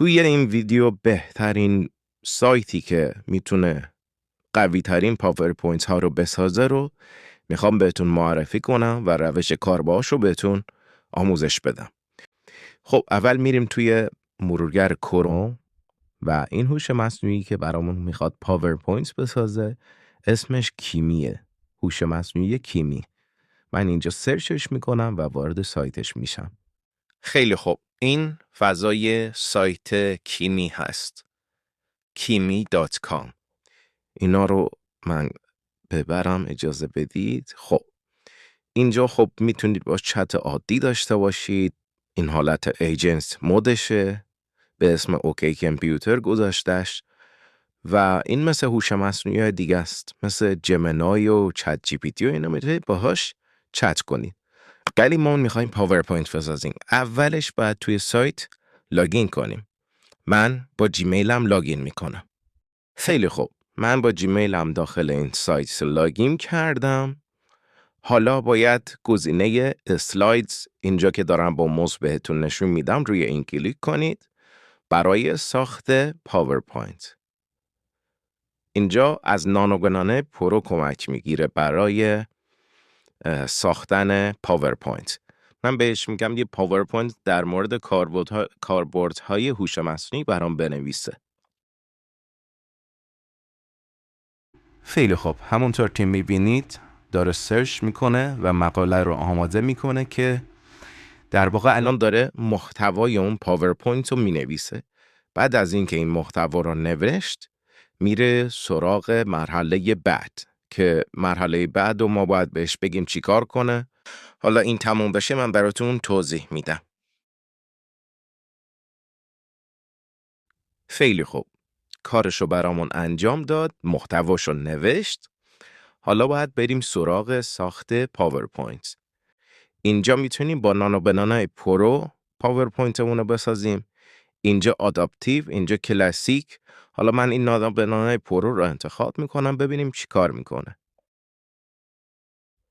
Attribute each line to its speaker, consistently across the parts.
Speaker 1: توی این ویدیو بهترین سایتی که میتونه قوی ترین پاورپوینت ها رو بسازه رو میخوام بهتون معرفی کنم و روش کار باهاش رو بهتون آموزش بدم. خب اول میریم توی مرورگر کروم و این هوش مصنوعی که برامون میخواد پاورپوینت بسازه اسمش کیمیه. هوش مصنوعی کیمی. من اینجا سرچش میکنم و وارد سایتش میشم. خیلی خوب، این فضای سایت کیمی هست. kimi.com. اینا رو من ببرم، اجازه بدید. خب اینجا خب میتونید با چت عادی داشته باشید. این حالت ایجنت مودشه، به اسم اوکی کامپیوتر گذاشتش و این مثل هوش مصنوعی دیگه است، مثل جمنای و چت جی پی تی و اینا میتونید باهاش چت کنید. ولی ما میخوایم پاورپوینت بسازیم. اولش باید توی سایت لاگین کنیم. من با جیمیلم لاگین میکنم. خیلی خوب، من با جیمیلم داخل این سایت لاگین کردم. حالا باید گزینه اسلایدز، اینجا که دارم با موس بهتون نشون میدم، روی این کلیک کنید برای ساخت پاورپوینت. اینجا از نانوگنانه پرو کمک میگیره برای ساختن پاورپوینت. من بهش میگم یه پاورپوینت در مورد کاربردهای هوش مصنوعی برام بنویسه. خیلی خوب، همونطور که میبینید داره سرچ میکنه و مقاله رو آماده میکنه که در واقع الان داره محتوای اون پاورپوینت رو مینویسه. بعد از اینکه این محتوا رو نوشت میره سراغ مرحله بعد که مرحله بعد رو ما باید بهش بگیم چی کار کنه. حالا این تموم بشه من براتون توضیح میدم. خیلی خوب، کارشو برامون انجام داد، محتواشو نوشت. حالا باید بریم سراغ ساخت پاورپوینت. اینجا میتونیم با نانو بنانای پرو پاورپوینتمون رو بسازیم. اینجا آداپتیو، اینجا کلاسیک. حالا من این نانو بنانای پرو رو انتخاب میکنم، ببینیم چی کار میکنه.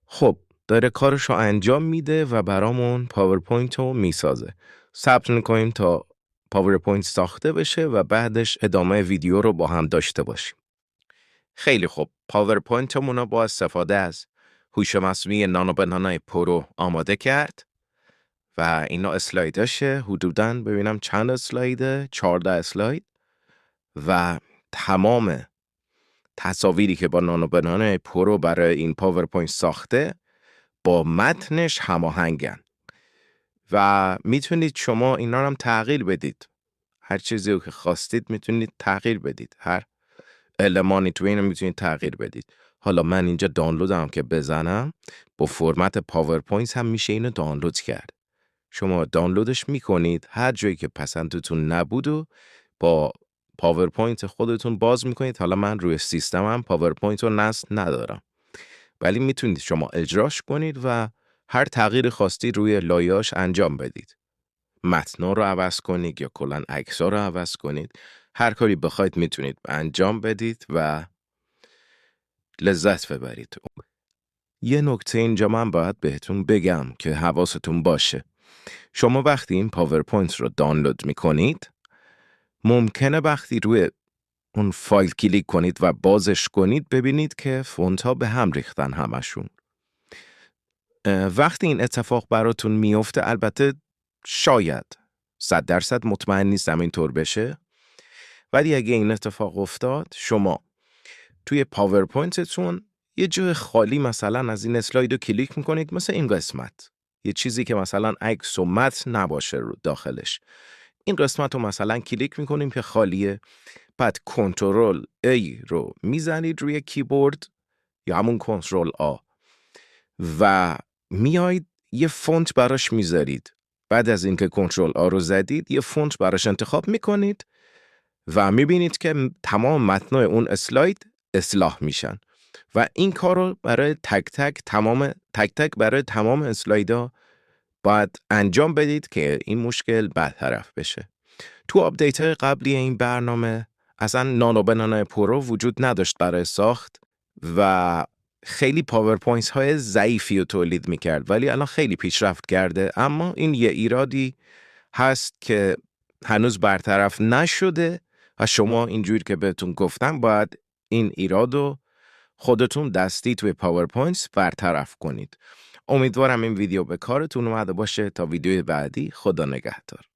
Speaker 1: خب داره کارشو انجام میده و برامون پاورپوینت رو میسازه. ثبت میکنیم تا پاورپوینت ساخته بشه و بعدش ادامه ویدیو رو با هم داشته باشیم. خیلی خوب، پاورپوینتمون رو با استفاده از هوش مصنوعی نانو بنانای پرو آماده کرد و اینا اسلایدشه. حدوداً ببینم چند اسلایده، 14 اسلاید و تمام تصاویری که با نانو بنانای پرو برای این پاورپوینت ساخته با متنش هماهنگن و میتونید شما اینا رو هم تغییر بدید. هر چیزی رو که خواستید میتونید تغییر بدید. هر المانی تو اینو میتونید تغییر بدید. حالا من اینجا دانلودم که بزنم، با فرمت پاورپوینت هم میشه اینو دانلود کرد. شما دانلودش میکنید، هر جایی که پسندتون نبود و با پاورپوینت خودتون باز میکنید. حالا من روی سیستمم پاورپوینت رو نصب ندارم، ولی میتونید شما اجراش کنید و هر تغییر خواستی روی لایه‌اش انجام بدید. متنا رو عوض کنید یا کلاً عکس‌ها رو عوض کنید. هر کاری بخواید میتونید انجام بدید و لذت ببرید. یه نکته اینجا من باید بهتون بگم که حواستون باشه. شما وقتی این پاورپوینت رو دانلود میکنید، ممکنه وقتی روی اون فایل کلیک کنید و بازش کنید ببینید که فونت ها به هم ریختن همشون. وقتی این اتفاق براتون میفته، البته شاید 100% مطمئن نیستم اینطور بشه، ولی اگه این اتفاق افتاد، شما توی پاورپوینتتون یه جای خالی مثلا از این اسلاید رو کلیک میکنید، مثل این قسمت، یه چیزی که مثلا عکس و متن نباشه رو داخلش. این قسمت رو مثلا کلیک میکنیم که خالیه. بعد کنترل A رو میزنید روی کیبورد یا همون کنترل A و میایید یه فونت براش میذارید. بعد از اینکه کنترل A رو زدید یه فونت براش انتخاب میکنید و میبینید که تمام متنای اون اسلاید اصلاح میشن و این کار رو برای تک تک برای تمام اسلایدها باید انجام بدید که این مشکل برطرف بشه. تو آپدیت قبلی این برنامه اصلا نانو بنانای پرو وجود نداشت برای ساخت و خیلی پاورپوینت های ضعیفی رو تولید میکرد، ولی الان خیلی پیشرفت کرده. اما این یه ایرادی هست که هنوز برطرف نشده و شما اینجوری که بهتون گفتم باید این ایراد رو خودتون دستی توی پاورپوینت برطرف کنید. امیدوارم این ویدیو به کارتون اومده باشه. تا ویدیو بعدی، خدا نگهدار.